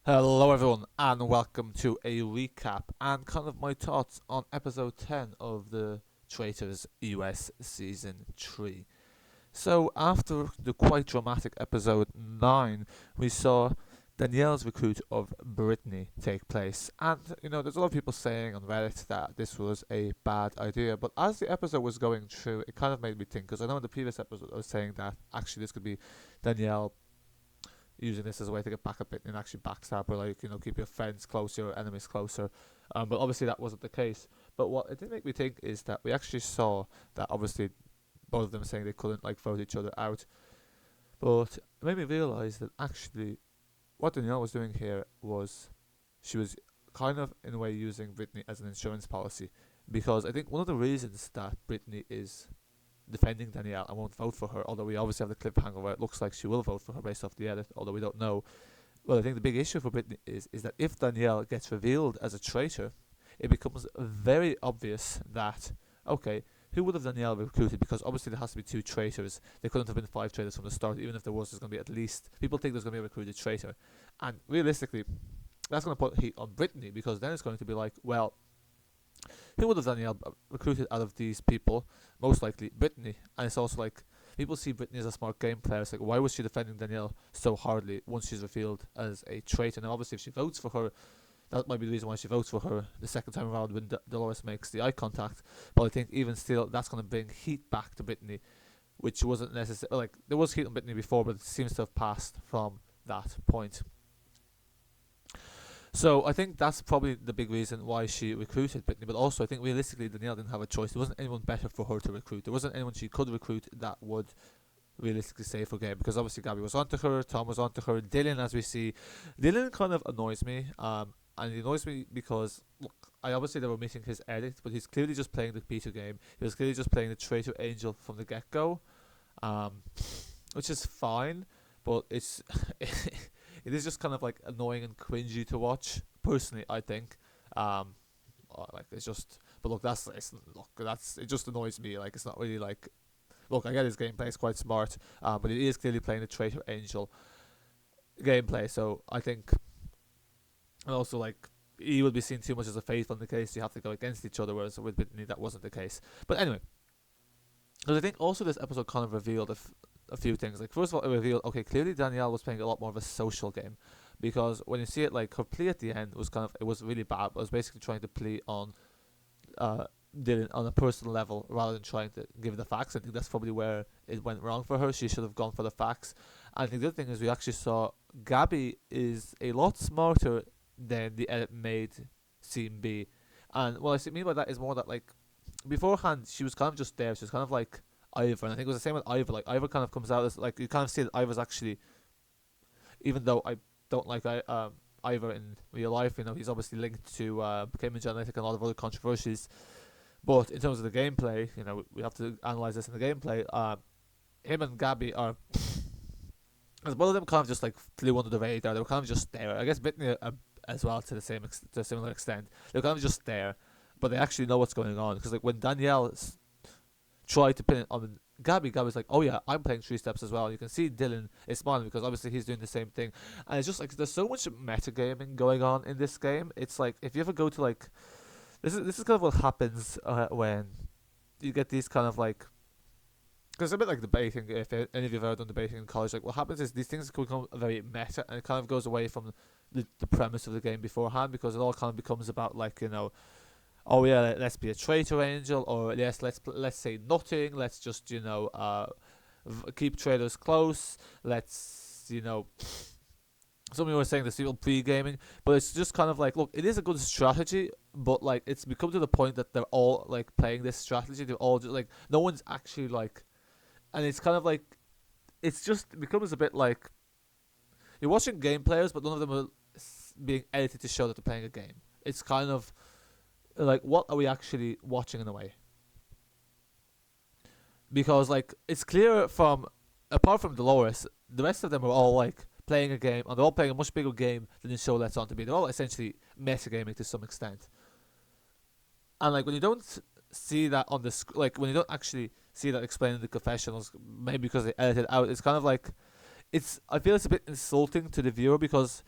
Hello, everyone, and welcome to a recap and kind of my thoughts on episode 10 of the Traitors US season 3. So, after the quite dramatic episode 9, we saw Danielle's recruit of Brittney take place. And, there's a lot of people saying on Reddit that this was a bad idea, but as the episode was going through, it kind of made me think, because I know in the previous episode I was saying that actually this could be Danielle using this as a way to get back a bit and actually backstab or keep your friends closer, your enemies closer. But obviously that wasn't the case. But what it did make me think is that we actually saw that obviously both of them saying they couldn't vote each other out. But it made me realise that actually what Danielle was doing here was she was kind of in a way using Brittney as an insurance policy, because I think one of the reasons that Brittney is defending Danielle and won't vote for her, although we obviously have the cliffhanger where it looks like she will vote for her based off the edit, although we don't know. Well, I think the big issue for Brittney is that if Danielle gets revealed as a traitor, it becomes very obvious that, okay, who would have Danielle recruited? Because obviously there has to be two traitors. There couldn't have been five traitors from the start, even if there was, there's going to be at least. People think there's going to be a recruited traitor. And realistically, that's going to put heat on Brittney, because then it's going to be like, well, who would have Danielle recruited out of these people? Most likely Brittney. And it's also like, people see Brittney as a smart game player. It's like, why was she defending Danielle so hardly once she's revealed as a traitor? Now, obviously, if she votes for her, that might be the reason why she votes for her the second time around when Dolores makes the eye contact. But I think even still, that's going to bring heat back to Brittney, which wasn't necessary. Like, there was heat on Brittney before, but it seems to have passed from that point. So I think that's probably the big reason why she recruited Brittney. But also, I think realistically, Danielle didn't have a choice. There wasn't anyone better for her to recruit. There wasn't anyone she could recruit that would realistically save her game. Because obviously, Gabby was onto her, Tom was onto her, Dylan, as we see. Dylan kind of annoys me. And he annoys me because, look, I obviously they were meeting his edit, but he's clearly just playing the beta game. He was clearly just playing the traitor angel from the get go, um, which is fine, but it's it is just kind of like annoying and cringy to watch. Personally, I think, um, it's just. But look, that's it. Just annoys me. Like, it's not really like. Look, I get his gameplay is quite smart, but he is clearly playing the traitor angel gameplay. So I think, and also like he would be seen too much as a faithful in the case you have to go against each other, whereas with Brittany that wasn't the case. But anyway, because I think also this episode kind of revealed a few things. Like, first of all, it revealed, okay, clearly Danielle was playing a lot more of a social game, because when you see it, like, her plea at the end was kind of, it was really bad. It was basically trying to plea on uh Dylan on a personal level rather than trying to give the facts. I think that's probably where it went wrong for her. She should have gone for the facts. And I think the other thing is we actually saw Gabby is a lot smarter than the edit made seem be. And what I mean by that is more that, like, beforehand she was kind of just there. She was kind of like Ivor, and I think it was the same with Ivor. Like, Ivor kind of comes out as, like, you kind of see that Ivor's actually, even though I don't like Ivor in real life, he's obviously linked to Cambridge Analytica and a lot of other controversies. But in terms of the gameplay, we have to analyze this in the gameplay. Him and Gabby are, as both of them kind of just like flew under the radar. They were kind of just there. I guess Brittany as well to the to a similar extent. They were kind of just there, but they actually know what's going on. Because, like, when Danielle tried to pin it on Gabby's like, oh yeah, I'm playing three steps as well. And you can see Dylan is smiling because obviously he's doing the same thing. And it's just like there's so much metagaming going on in this game. It's like, if you ever go to, like, this is kind of what happens when you get these kind of, like, because it's a bit like debating. If any of you have ever done debating in college, like, what happens is these things can become very meta, and it kind of goes away from the premise of the game beforehand, because it all kind of becomes about, like, oh yeah, let's be a traitor angel, or yes, let's say nothing. Let's just keep traitors close. Let's some people were saying this people pre-gaming, but it's just kind of like, look, it is a good strategy, but, like, it's become to the point that they're all, like, playing this strategy. They're all just like, no one's actually, like, and it's kind of like, it's just it becomes a bit like you're watching game players, but none of them are being edited to show that they're playing a game. It's kind of like, what are we actually watching in a way? Because, like, it's clear from, apart from Dolores, the rest of them are all, like, playing a game, and they're all playing a much bigger game than the show lets on to be. They're all essentially metagaming to some extent. And, like, when you don't see that on the like, when you don't actually see that explained in the confessionals, maybe because they edited it out, it's kind of like, I feel it's a bit insulting to the viewer, because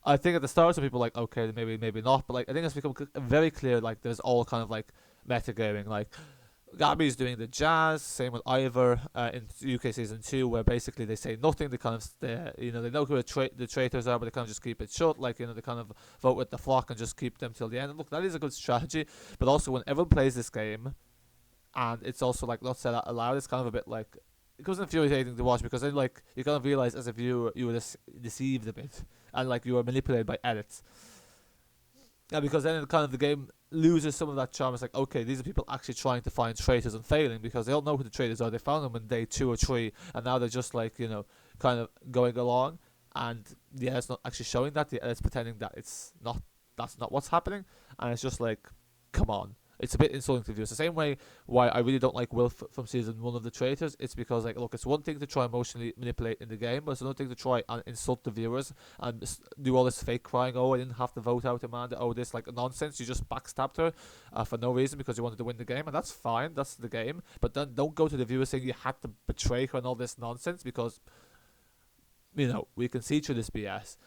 I think at the start some people were like, okay, maybe not, but like I think it's become very clear like there's all kind of like metagaming. Like Gabby's doing the jazz, same with Ivor in UK season 2, where basically they say nothing. They kind of, they know who the traitors are, but they kind of just keep it shut. Like, they kind of vote with the flock and just keep them till the end. And look, that is a good strategy, but also when everyone plays this game, and it's also like not said out loud, it's kind of a bit like, it becomes infuriating to watch, because then like you kind of realize as a viewer you were deceived a bit, and like you were manipulated by edits. Yeah, because then kind of the game loses some of that charm. It's like, okay, these are people actually trying to find traitors and failing, because they don't know who the traitors are. They found them in day 2 or 3, and now they're just like, kind of going along. And the edit's not actually showing that. The edit's pretending that it's not. That's not what's happening, and it's just like, come on. It's a bit insulting to viewers. The same way why I really don't like Will from season 1 of the Traitors. It's because, like, look, it's one thing to try emotionally manipulate in the game, but it's another thing to try and insult the viewers and do all this fake crying. Oh, I didn't have to vote out Amanda. Oh, this like nonsense. You just backstabbed her for no reason because you wanted to win the game, and that's fine. That's the game. But then don't go to the viewers saying you had to betray her and all this nonsense, because we can see through this BS.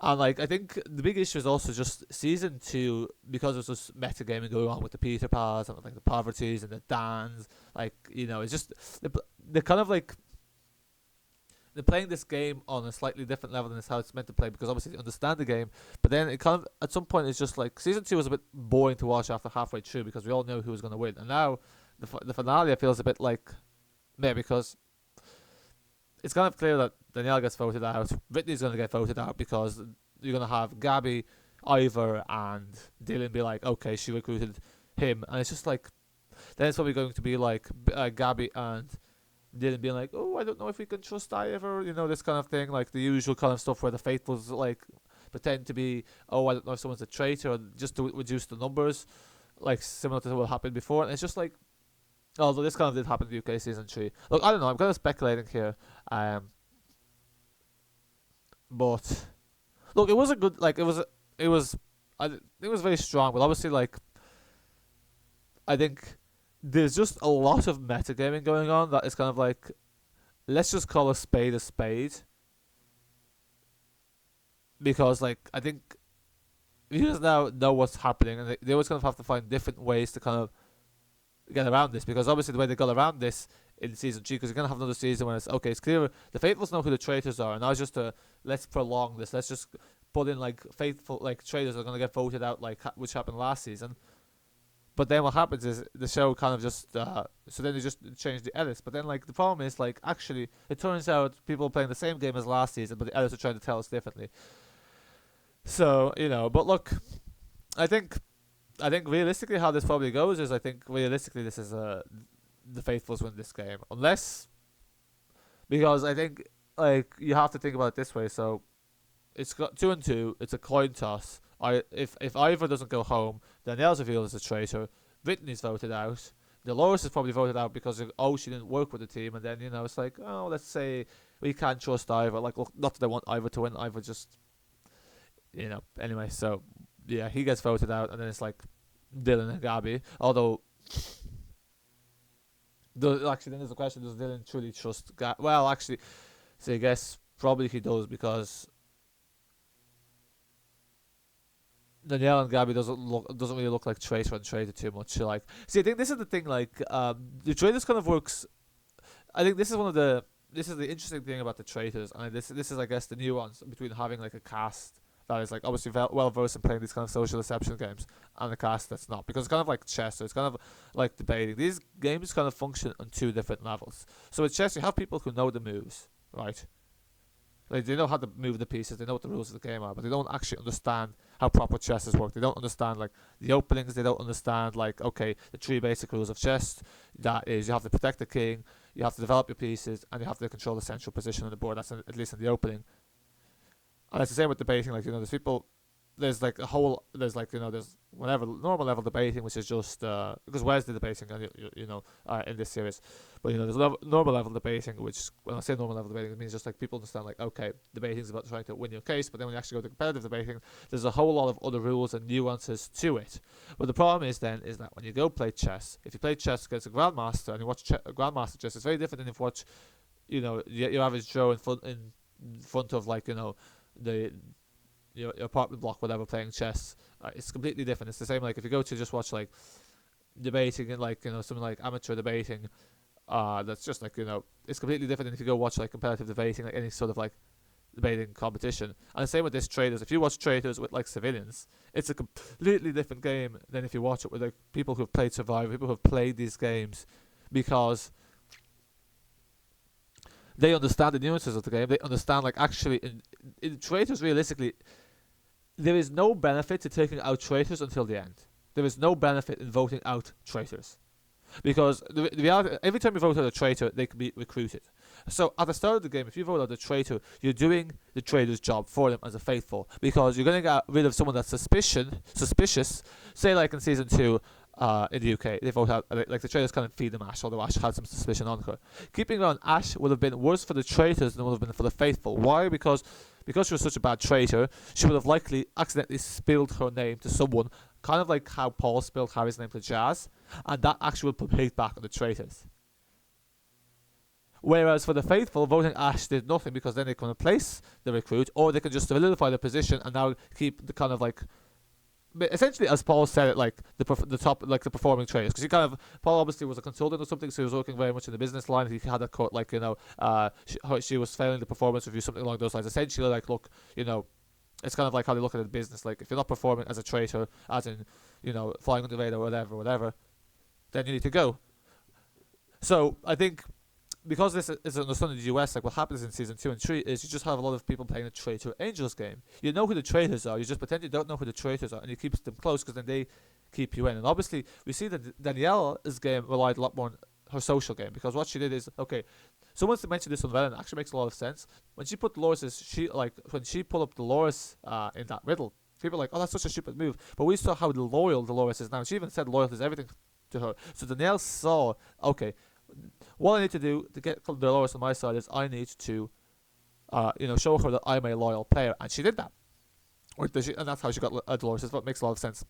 And like I think the big issue is also just season 2, because there's just metagaming going on with the Peter Pals and like the Poverties and the Dans. Like it's just they're kind of like they're playing this game on a slightly different level than it's how it's meant to play, because obviously they understand the game. But then it kind of at some point it's just like season 2 was a bit boring to watch after halfway through, because we all knew who was going to win. And now the finale feels a bit like meh, because it's kind of clear that Danielle gets voted out. Brittney's going to get voted out, because you're going to have Gabby, Ivor, and Dylan be like, okay, she recruited him. And it's just like, then it's probably going to be like Gabby and Dylan being like, oh, I don't know if we can trust Ivor, this kind of thing. Like the usual kind of stuff where the faithfuls like pretend to be, oh, I don't know if someone's a traitor, or just to reduce the numbers, like similar to what happened before. And it's just like, although this kind of did happen in the UK season 3. Look, I don't know. I'm kind of speculating here. But look, it was a good. Like it was. I think it was very strong. But obviously, like I think there's just a lot of metagaming going on that is kind of like, let's just call a spade, because like I think viewers now know what's happening, and they always kind of have to find different ways to kind of get around this, because obviously the way they got around this in season 3, because you're gonna have another season where it's okay, it's clear the faithfuls know who the traitors are, and now it's just let's prolong this, let's just put in like faithful like traitors are gonna get voted out, like which happened last season. But then what happens is the show kind of just so then they just change the edits. But then like the problem is like actually it turns out people are playing the same game as last season, but the editors are trying to tell us differently. So but look, I think realistically how this probably goes is, I think realistically this is the faithfuls win this game, unless, because I think like you have to think about it this way. So it's got 2 and 2. It's a coin toss. If Ivor doesn't go home, Danielle's revealed as a traitor. Brittney's voted out. Dolores is probably voted out because she didn't work with the team, and then it's like, oh, let's say we can't trust Ivor. Like, look, not that I want Ivor to win. Ivor just anyway. So yeah, he gets voted out, and then it's like Dylan and Gabby. Although, actually, then there's a question: does Dylan truly trust Gabby? Well, actually, so I guess probably he does, because Danielle and Gabby doesn't really look like traitor and traitor too much. So like, see, I think this is the thing. Like, the traitors kind of works. I think this is the interesting thing about the traitors, and this is, I guess, the nuance between having like a cast that is like obviously well versed in playing these kind of social deception games, and a cast that's not, because it's kind of like chess. So it's kind of like debating. These games kind of function on 2 different levels. So with chess, you have people who know the moves, right? Like they know how to move the pieces, they know what the rules of the game are, but they don't actually understand how proper chess work. They don't understand like the openings. They don't understand like, okay, the 3 basic rules of chess. That is, you have to protect the king, you have to develop your pieces, and you have to control the central position on the board. That's at least in the opening. And it's the same with debating. Like there's people, there's like a whole, there's like there's whatever normal level debating, which is just because where's the debating in this series, but there's normal level debating, which when I say normal level debating, it means just like people understand like, okay, debating is about trying to win your case, but then when you actually go to competitive debating, there's a whole lot of other rules and nuances to it. But the problem is then is that when you go play chess, if you play chess against a grandmaster and you watch grandmaster chess, it's very different than if you watch your average Joe in front of like the your apartment block, whatever, playing chess. It's completely different. It's the same. Like if you go to just watch like debating and like something like amateur debating, that's just like it's completely different than if you go watch like competitive debating, like any sort of like debating competition. And the same with this Traitors. If you watch Traitors with like civilians, it's a completely different game than if you watch it with like people who've played Survivor, people who've played these games, because they understand the nuances of the game. They understand like actually in Traitors, realistically, there is no benefit to taking out Traitors until the end. There is no benefit in voting out Traitors. Because the reality, every time you vote out a traitor, they can be recruited. So at the start of the game, if you vote out a traitor, you're doing the traitor's job for them as a faithful, because you're going to get rid of someone that's suspicious. Say like in season 2, in the UK, they vote out like the traitors kind of feed them Ash, although Ash had some suspicion on her. Keeping her on Ash would have been worse for the traitors than it would have been for the faithful. Why? Because she was such a bad traitor, she would have likely accidentally spilled her name to someone, kind of like how Paul spilled Harry's name to Jazz, and that actually would put hate back on the traitors. Whereas for the faithful, voting Ash did nothing, because then they can replace the recruit, or they can just solidify the position and now keep the kind of like, essentially, as Paul said it, like the top, like the performing traitors, because Paul obviously was a consultant or something, so he was working very much in the business line. He had a court, like she was failing the performance review, something along those lines. Essentially, like look, it's kind of like how they look at the business. Like if you're not performing as a traitor, as in flying under the radar, whatever, then you need to go. So I think, because this is understood in the US, like what happens in season 2 and 3 is you just have a lot of people playing the Traitor Angels game. You know who the traitors are, you just pretend you don't know who the traitors are, and you keep them close because then they keep you in. And obviously, we see that Danielle's game relied a lot more on her social game, because what she did is, okay, someone's mentioned this on Reddit, and it actually makes a lot of sense. When she put Dolores, when she pulled up Dolores in that riddle, people are like, oh, that's such a stupid move. But we saw how loyal Dolores is now. She even said loyalty is everything to her. So Danielle saw, okay, what I need to do to get Dolores on my side is I need to, show her that I'm a loyal player, and she did that. And that's how she got Dolores. That's what makes a lot of sense.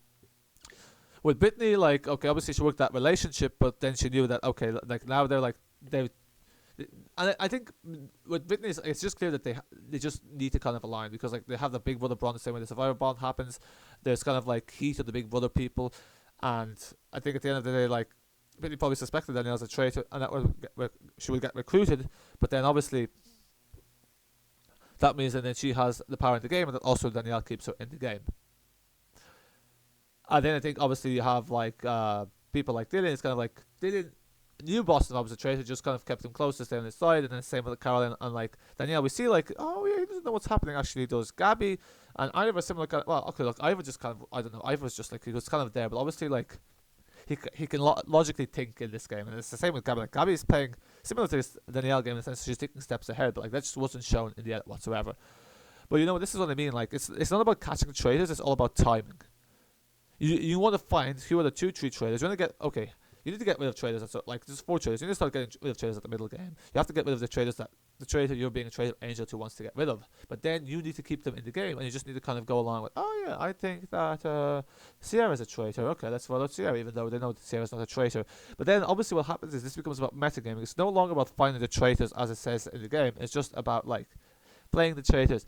With Brittney, like, okay, obviously she worked that relationship, but then she knew that, okay, like now and I think with Brittney, it's just clear that they just need to kind of align, because like they have the Big Brother bond the same way the Survivor bond happens. There's kind of like heat of the Big Brother people, and I think at the end of the day, like, Brittney probably suspected Danielle as a traitor, and that she would get recruited. But then obviously that means that then she has the power in the game, and that also Danielle keeps her in the game. And then I think obviously you have like people like Dylan. It's kind of like Dylan knew Boston was a traitor, just kind of kept him close to stay on his side. And then same with Caroline and like Danielle. We see like, oh yeah, he doesn't know what's happening. Actually, does Gabby and Ivor similar kind of, well, okay, look, Ivor just kind of, I don't know, Ivor was just like, he was kind of there, but obviously like he can logically think in this game, and it's the same with Gabby. Like Gabby is playing similar to this Danielle game in the sense she's taking steps ahead, but like that just wasn't shown in the edit whatsoever. But this is what I mean. Like it's not about catching traitors; it's all about timing. You want to find who are the 2-3 traitors. You want to get, okay, you need to get rid of traitors. That's like there's 4 traitors. You need to start getting rid of traitors at the middle game. You have to get rid of the traitors that the traitor you're being a traitor angel to wants to get rid of. But then you need to keep them in the game, and you just need to kind of go along with, oh yeah, I think that Sierra's a traitor. Okay, let's follow Sierra, even though they know that Sierra's not a traitor. But then obviously what happens is this becomes about metagaming. It's no longer about finding the traitors as it says in the game. It's just about like playing the traitors.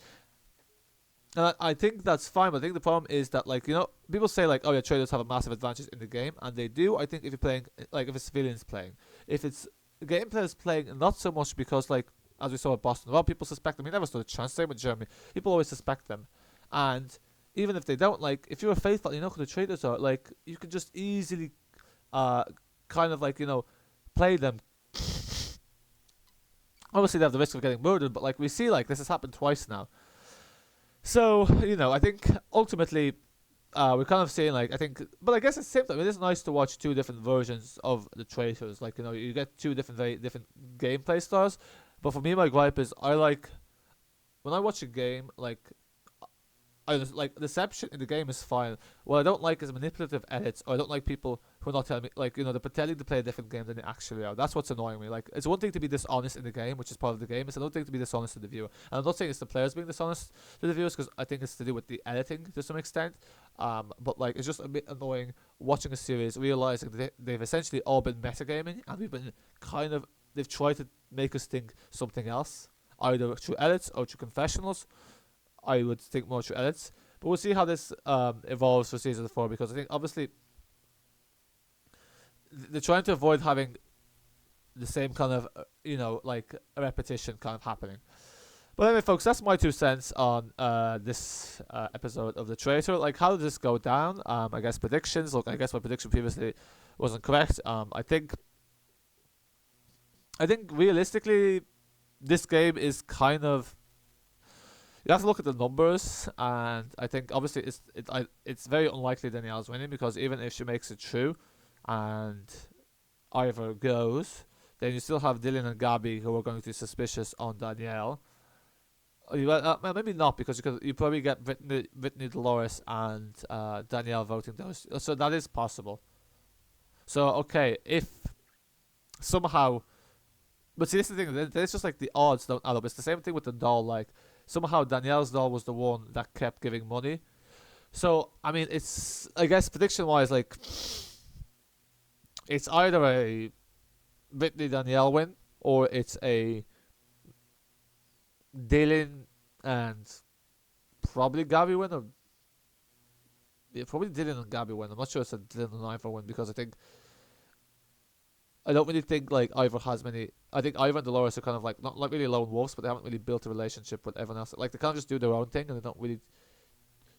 And I think that's fine, but I think the problem is that, like, people say, like, oh, yeah, traders have a massive advantage in the game, and they do. I think if you're playing, like, if it's civilians playing, if it's game players playing, not so much because, like, as we saw at Boston, a lot of people suspect them. We never stood a chance. Same with Germany. People always suspect them. And even if they don't, like, if you're a faithful, you know who the traders are, like, you can just easily kind of, like, play them. Obviously, they have the risk of getting murdered, but, like, we see, like, this has happened twice now. So, I think ultimately we're kind of saying, like, but I guess at the same time, it is nice to watch 2 different versions of the traitors. Like, you get 2 very different gameplay styles. But for me, my gripe is when I watch a game, like, deception in the game is fine. What I don't like is manipulative edits, or I don't like people who are not telling me, like, they're pretending to play a different game than they actually are. That's what's annoying me. Like, it's one thing to be dishonest in the game, which is part of the game. It's another thing to be dishonest to the viewer. And I'm not saying it's the players being dishonest to the viewers, because I think it's to do with the editing to some extent. But, like, it's just a bit annoying watching a series, realizing that they've essentially all been metagaming, and we've been they've tried to make us think something else, either through edits or through confessionals. I would think more through edits. But we'll see how this evolves for season 4, because I think obviously they're trying to avoid having the same kind of like a repetition kind of happening. But anyway, folks, that's my 2 cents on this episode of The Traitor. Like, how did this go down? I guess predictions. Look, I guess my prediction previously wasn't correct. I think realistically, this game is kind of, you have to look at the numbers, and I think obviously it's very unlikely Danielle's winning, because even if she makes it through, and Ivor goes, then you still have Dylan and Gabby who are going to be suspicious on Danielle. Well, maybe not, because you probably get Brittney, Dolores, and Danielle voting those. So that is possible. So okay, if somehow, but see, this is the thing. It's just like the odds don't add up. It's the same thing with the doll. Like, somehow Danielle's doll was the one that kept giving money. So I mean, it's, I guess prediction wise, like, it's either a Brittney Danielle win, or it's a Dylan and probably Gabby win, or yeah, probably Dylan and Gabby win. I'm not sure it's a Dylan and Ivor win, because I don't really think like Ivor has many. I think Ivor and Dolores are kind of like not like really lone wolves, but they haven't really built a relationship with everyone else. Like, they kind of just do their own thing, and they don't really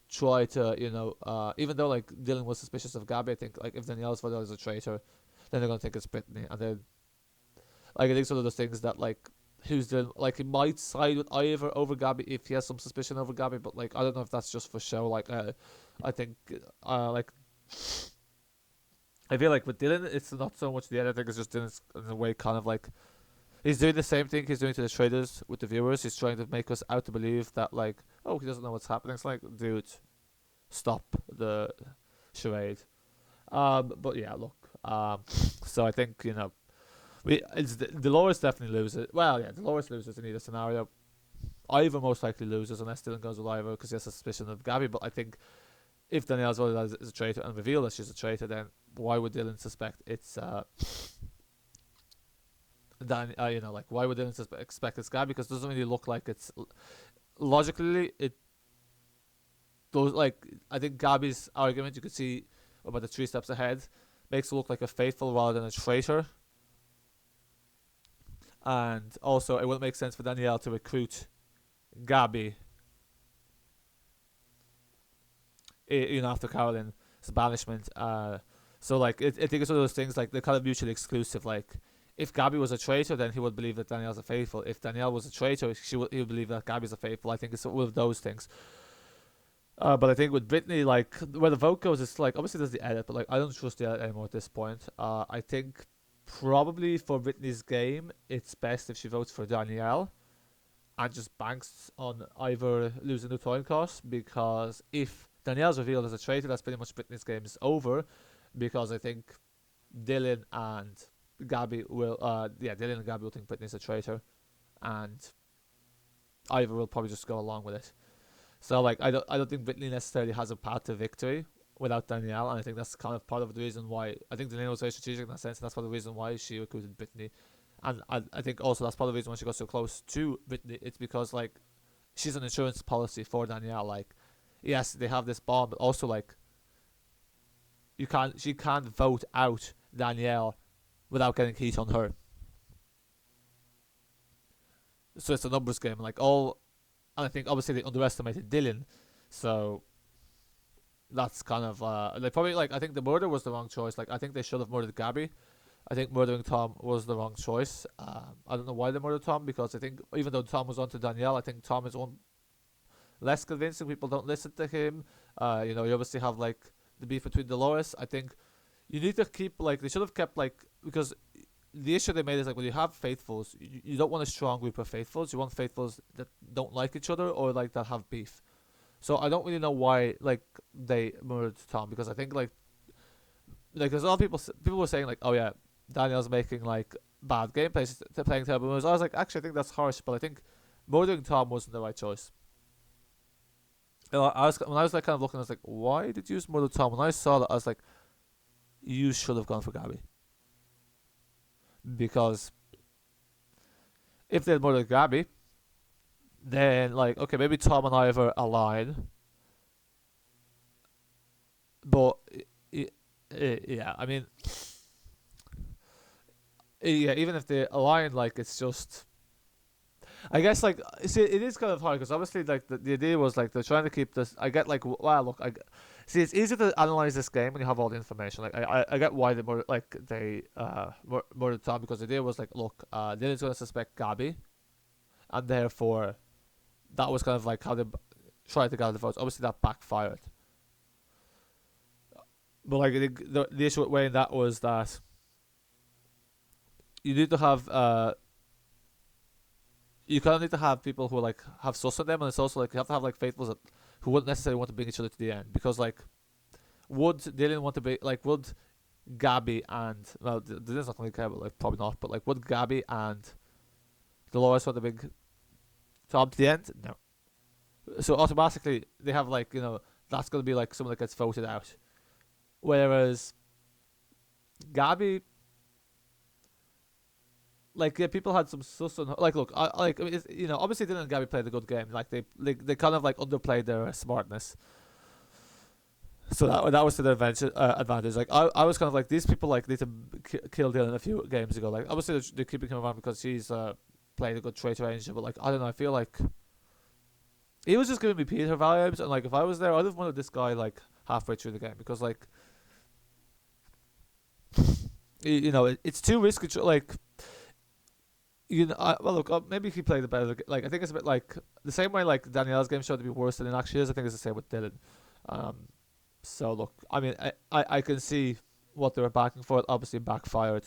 try to, even though like Dylan was suspicious of Gabby, I think like if Danielle's father is a traitor, then they're gonna think it's Brittney, and then like I think it's one of those things that like, who's Dylan, like he might side with Ivor over Gabby if he has some suspicion over Gabby, but like I don't know if that's just for show. Like I think like, I feel like with Dylan, it's not so much the edit. I think it's just Dylan's in a way kind of like, he's doing the same thing he's doing to the traders with the viewers. He's trying to make us out to believe that like, oh, he doesn't know what's happening. It's like, dude, stop the charade. But yeah, look. So I think Dolores definitely loses. Well, yeah, Dolores loses in either scenario. Ivor most likely loses unless Dylan goes with Ivor because he has a suspicion of Gabby. But I think if Danielle's voted as a traitor and revealed that she's a traitor, then why would Dylan suspect it's like, why would Dylan expect it's Gabby? Because it doesn't really look like it's logically it goes like, I think Gabby's argument, you could see about the 3 steps ahead, makes it look like a faithful rather than a traitor. And also, it wouldn't make sense for Danielle to recruit Gabby, after Caroline's banishment. So like, I think it's one of those things like they're kind of mutually exclusive. Like, if Gabby was a traitor, then he would believe that Danielle's a faithful. If Danielle was a traitor, he would believe that Gabby's a faithful. I think it's one of those things. But I think with Brittney, like, where the vote goes, it's like, obviously there's the edit, but like, I don't trust the edit anymore at this point. I think probably for Brittney's game, it's best if she votes for Danielle and just banks on either losing the coin toss, because if Danielle's revealed as a traitor, that's pretty much Brittney's game is over, because I think Dylan and Gabby will, Dylan and Gabby will think Brittney's a traitor, and Ivor will probably just go along with it. So like, I don't think Brittney necessarily has a path to victory without Danielle, and I think that's kind of part of the reason why I think Danielle was very strategic in that sense, and that's part of the reason why she recruited Brittney. And I think also that's part of the reason why she got so close to Brittney. It's because like, she's an insurance policy for Danielle. Like, yes, they have this bond, but also like, she can't vote out Danielle without getting heat on her. So it's a numbers game. Like, and I think obviously they underestimated Dylan, so that's kind of they probably, like, I think the murder was the wrong choice. Like, I think they should have murdered Gabby. I think murdering Tom was the wrong choice. I don't know why they murdered Tom, because I think even though Tom was on to Danielle, I think Tom is one less convincing. People don't listen to him. You obviously have like the beef between Dolores. I think you need to keep, like, they should have kept, like, because the issue they made is like, when you have faithfuls, you don't want a strong group of faithfuls. You want faithfuls that don't like each other or like that have beef. So I don't really know why like they murdered Tom, because I think like there's a lot of people were saying like, oh yeah, Danielle's making like bad gameplay, playing terrible moves. I was like, actually I think that's harsh, but I think murdering Tom wasn't the right choice. And when I was like kind of looking, I was like, why did you murder Tom? When I saw that, I was like, you should have gone for Gabby, because if they had murdered Gabby, then like okay, maybe Tom and Ivor align, but yeah, I mean, yeah, even if they align, like it's just. I guess like see it is kind of hard because obviously like the idea was like they're trying to keep this. I get like wow look see it's easy to analyze this game when you have all the information. Like I get why they more like they more the time because the idea was like look Dylan's gonna suspect Gabby and therefore that was kind of like how they tried to gather the votes. Obviously that backfired, but like the issue with weighing that was that you need to have you kind of need to have people who like have sus on them, and it's also like you have to have like faithfuls that, who wouldn't necessarily want to bring each other to the end because like would Dylan want to be like would Gabby and well Dylan's not going to care but like probably not but like would Gabby and Dolores want to bring Tom to the end? No. So automatically they have like that's going to be like someone that gets voted out, whereas Gabby like yeah, people had some sus on her. Like, look, I mean, obviously Dylan and Gabby played a good game. Like they kind of like underplayed their smartness. So that was to their advantage. Like I was kind of like these people like need to kill Dylan a few games ago. Like obviously they're keeping him around because he's played a good traitor angel, but like I don't know. I feel like he was just giving me Peter vibes, and like if I was there, I'd have wanted this guy like halfway through the game because like it's too risky. Like well, look, maybe he played the better. Like, I think it's a bit like the same way like Danielle's game showed to be worse than it actually is. I think it's the same with Dylan. So look, I mean, I can see what they were backing for. It obviously backfired,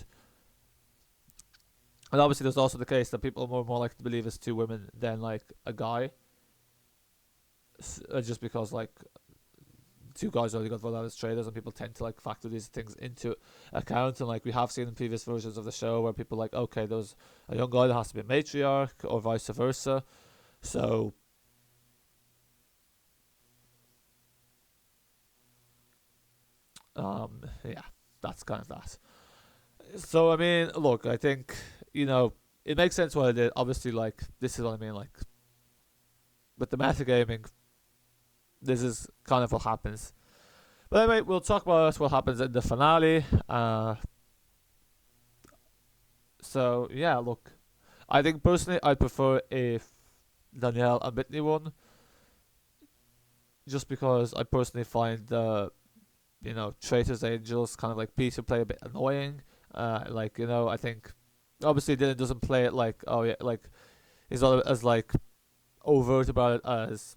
and obviously there's also the case that people are more likely to believe it's two women than like a guy, just because like two guys already got voted out as traitors, and people tend to like factor these things into account. And like we have seen in previous versions of the show where people like, okay, there's a young guy that has to be a matriarch, or vice versa. So yeah, that's kind of that. So I mean, look, I think it makes sense what I did. Obviously, like this is what I mean. Like with the metagaming, this is kind of what happens. But anyway, we'll talk about what happens in the finale. So yeah, look, I think personally I'd prefer if Danielle and Brittney won, just because I personally find the traitors angels kind of like Peter play a bit annoying. Like I think obviously Dylan doesn't play it like oh yeah like he's not as like overt about it as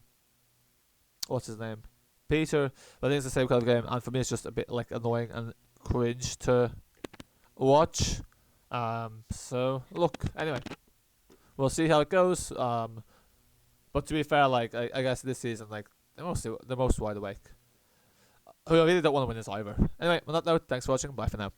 what's his name Peter, but I think it's the same kind of game, and for me it's just a bit like annoying and cringe to watch. So look, anyway, we'll see how it goes. But to be fair, like I guess this season, like the most wide awake. Who I really don't want to win is Ivor. Anyway, on that note, thanks for watching. Bye for now.